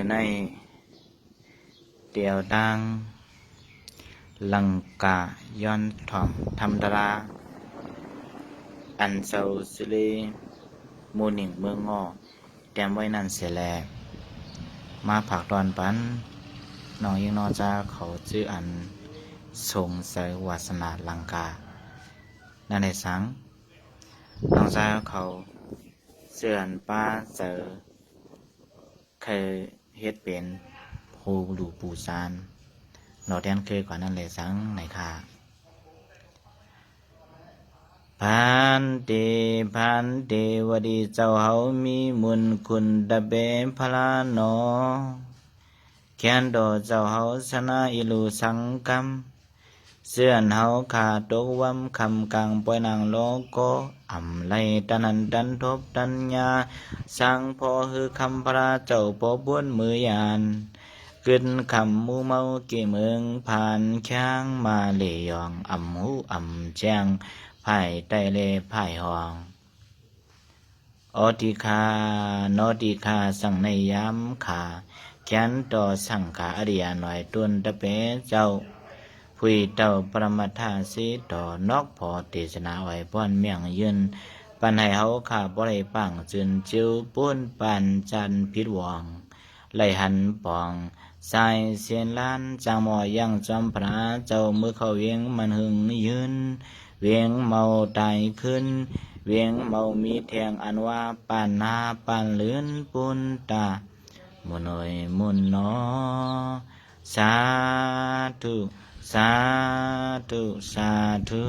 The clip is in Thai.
ในเตียวดังลังกาย้อนถ่อมธรรมดาอันเซาซิลีมูนิงเมืองงอแต้มไว้นั่นเสียแลมาผักดอนปันน้องยิงนอจ้าเขาชื่ออันทรงใส่วาสนาลังกานั่นในสังน้องจ้าเขาเสื่อนป้าเจอเคยเฮ็ดเป็นผู้หลูปูซานนอแทนเคยกว่านั้นเลยสังในค่ะพันเตวดีเจ้าเฮามีมุนคุณดะเบพลาโนแคนโดเจ้าเฮาสนาอิลูสังกัมเสื่อนเฮาขาตกวัมคำกังปอยนางโลโกอำไลตันันดันทบตัญญาสังพอคือคำพระเจ้าปอบ้วนมือยานขึ้นคำมูเมากี่เมืองผ่านช้างมาเลยองอำหูอำแจ้งไผ่ไตเลไผ่หองอติคานอติคาสังในยามขาแขนต่อสังขาอริยหน่อยตุนตะเปเจ้าพุยเต่าปรมัทธาสีต่อนอกพอเตชนาไว้ป้อนเมียงยืนปันให้เฮาขาบ่ได้ปังจืนจิ้วปุ้นปันจันพิดวองไหลหันปองสายเสียนล้านจางหมอยังจอมพระเจ้ามือเขาเวียงมันหึงยืนเวียงเมาตายขึ้นเวียงเมามีแทงอันว่าปานนาปานเลือนปุนตามุนอยมุนนอสาธุสาธุสาธุ